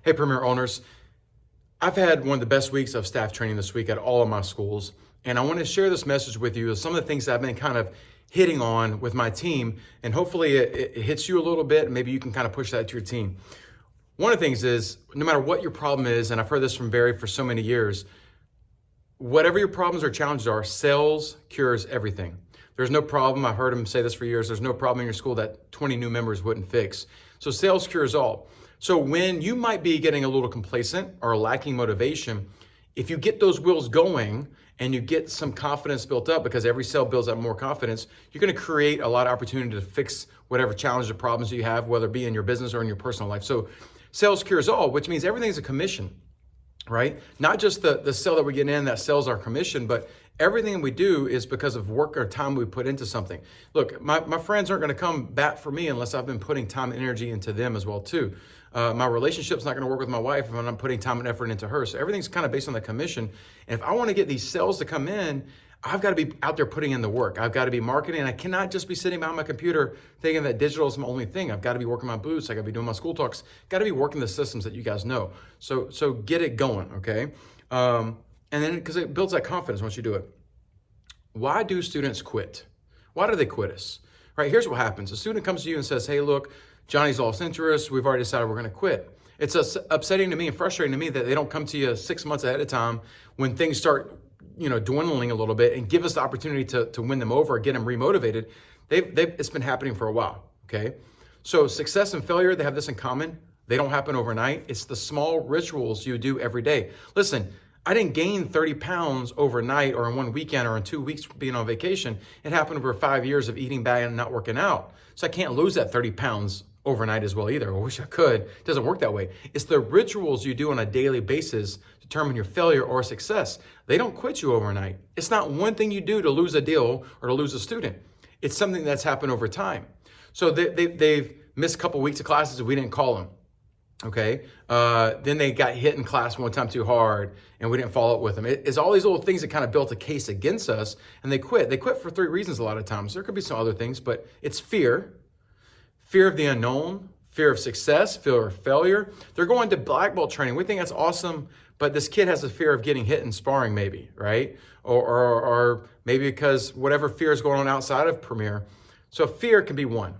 Hey, Premier Owners. I've had one of the best weeks of staff training this week at all of my schools, and I want to share this message with you as some of the things that I've been kind of hitting on with my team, and hopefully it hits you a little bit, and maybe you can kind of push that to your team. One of the things is, no matter what your problem is, and I've heard this from Barry for so many years, whatever your problems or challenges are, sales cures everything. There's no problem, I've heard him say this for years, there's no problem in your school that 20 new members wouldn't fix. So sales cures all. So when you might be getting a little complacent or lacking motivation, if you get those wheels going and you get some confidence built up, because every sale builds up more confidence, you're gonna create a lot of opportunity to fix whatever challenges or problems you have, whether it be in your business or in your personal life. So sales cures all, which means everything's a commission, right? Not just the sale that we get in that sells our commission, but everything we do is because of work or time we put into something. Look, my friends aren't gonna come bat for me unless I've been putting time and energy into them as well too. My relationship's not gonna work with my wife if I'm not putting time and effort into her. So everything's kind of based on the commission. And if I wanna get these sales to come in, I've gotta be out there putting in the work. I've gotta be marketing. I cannot just be sitting behind my computer thinking that digital is my only thing. I've gotta be working my booths. I gotta be doing my school talks. Gotta be working the systems that you guys know. So get it going, okay? And then, because it builds that confidence once you do it. Why do students quit? Why do they quit us? Right, here's what happens. A student comes to you and says, hey, look, Johnny's lost interest. We've already decided we're gonna quit. It's upsetting to me and frustrating to me that they don't come to you 6 months ahead of time when things start dwindling a little bit and give us the opportunity to win them over, get them remotivated. It's been happening for a while, okay? So success and failure, they have this in common. They don't happen overnight. It's the small rituals you do every day. Listen, I didn't gain 30 pounds overnight or in one weekend or in 2 weeks being on vacation. It happened over 5 years of eating bad and not working out. So I can't lose that 30 pounds overnight as well either. I wish I could. It doesn't work that way. It's the rituals you do on a daily basis determine your failure or success. They don't quit you overnight. It's not one thing you do to lose a deal or to lose a student. It's something that's happened over time. So they've missed a couple weeks of classes and we didn't call them. Okay. Then they got hit in class one time too hard and we didn't follow up with them. It's all these little things that kind of built a case against us and they quit. They quit for 3 reasons a lot of times. There could be some other things, but it's fear of the unknown, fear of success, fear of failure. They're going to black belt training. We think that's awesome, but this kid has a fear of getting hit in sparring maybe, right? Or maybe because whatever fear is going on outside of Premier. So fear can be one.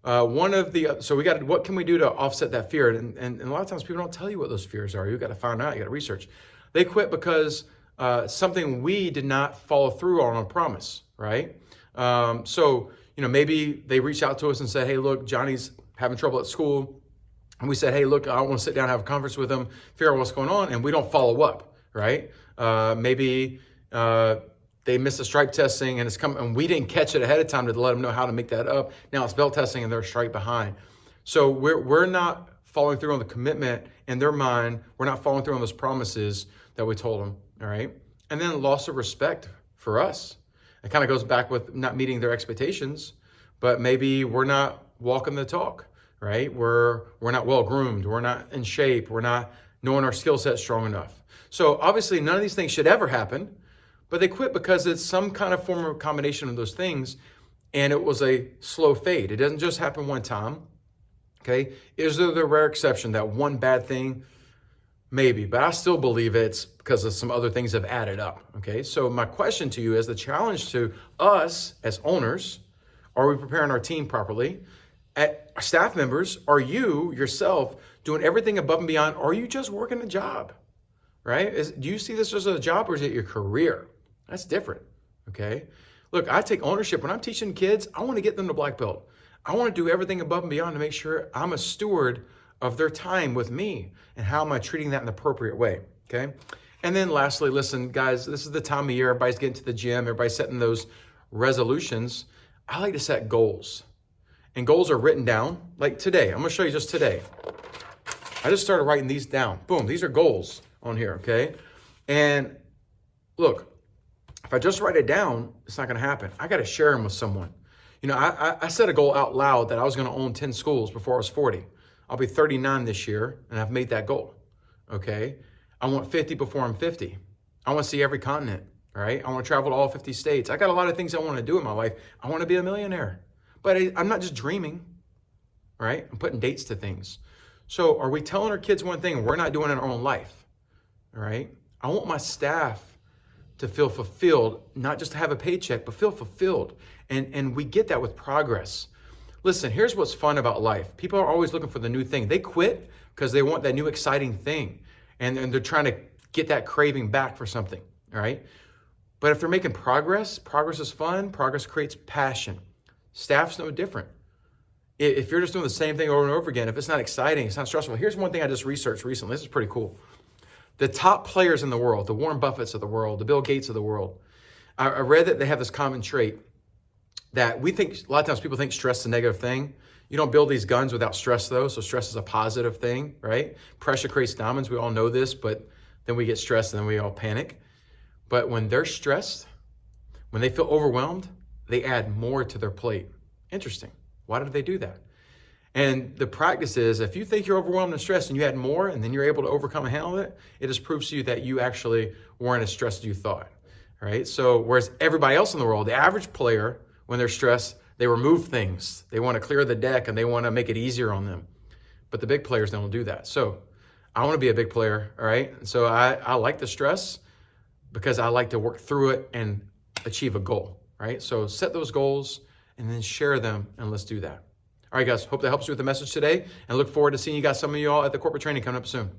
What can we do to offset that fear? And a lot of times people don't tell you what those fears are. You got to find out, you got to research. They quit because something we did not follow through on a promise, right? Maybe they reached out to us and said, hey, look, Johnny's having trouble at school. And we said, hey, look, I want to sit down and have a conference with him, figure out what's going on. And we don't follow up, right? Maybe they missed the stripe testing and it's coming, and we didn't catch it ahead of time to let them know how to make that up. Now it's belt testing and they're stripe behind. So we're not following through on the commitment in their mind. We're not following through on those promises that we told them, all right? And then loss of respect for us. It kind of goes back with not meeting their expectations, but maybe we're not walking the talk, right? We're not well groomed. We're not in shape. We're not knowing our skill set strong enough. So obviously none of these things should ever happen, but they quit because it's some kind of form of combination of those things. And it was a slow fade. It doesn't just happen one time. Okay. Is there the rare exception that one bad thing? Maybe, but I still believe it's because of some other things have added up. Okay. So my question to you is the challenge to us as owners, are we preparing our team properly? At staff members, are you yourself doing everything above and beyond? Or are you just working a job, right? Do you see this as a job or is it your career? That's different, okay? Look, I take ownership. When I'm teaching kids, I want to get them to black belt. I want to do everything above and beyond to make sure I'm a steward of their time with me and how am I treating that in the appropriate way, okay? And then lastly, listen, guys, this is the time of year. Everybody's getting to the gym. Everybody's setting those resolutions. I like to set goals. And goals are written down. Like today, I'm going to show you just today. I just started writing these down. Boom, these are goals on here, okay? And look, if I just write it down, it's not going to happen. I got to share them with someone. I set a goal out loud that I was going to own 10 schools before I was 40. I'll be 39 this year, and I've made that goal, okay? I want 50 before I'm 50. I want to see every continent, all right? I want to travel to all 50 states. I got a lot of things I want to do in my life. I want to be a millionaire. But I'm not just dreaming, right? I'm putting dates to things. So are we telling our kids one thing and we're not doing it in our own life? All right. I want my staff to feel fulfilled, not just to have a paycheck, but feel fulfilled. And we get that with progress. Listen, here's what's fun about life. People are always looking for the new thing. They quit because they want that new exciting thing. And they're trying to get that craving back for something, all right? But if they're making progress, progress is fun. Progress creates passion. Staff's no different. If you're just doing the same thing over and over again, if it's not exciting, it's not stressful. Here's one thing I just researched recently. This is pretty cool. The top players in the world, the Warren Buffetts of the world, the Bill Gates of the world, I read that they have this common trait that we think, a lot of times people think stress is a negative thing. You don't build these guns without stress though, so stress is a positive thing, right? Pressure creates diamonds, we all know this, but then we get stressed and then we all panic. But when they're stressed, when they feel overwhelmed, they add more to their plate. Interesting. Why did they do that? And the practice is, if you think you're overwhelmed and stressed and you add more and then you're able to overcome and handle it, it just proves to you that you actually weren't as stressed as you thought, right? So whereas everybody else in the world, the average player, when they're stressed, they remove things. They want to clear the deck and they want to make it easier on them. But the big players don't do that. So I want to be a big player, all right? So I like the stress because I like to work through it and achieve a goal, right? So set those goals and then share them, and let's do that. All right, guys, hope that helps you with the message today, and look forward to seeing some of you all at the corporate training coming up soon.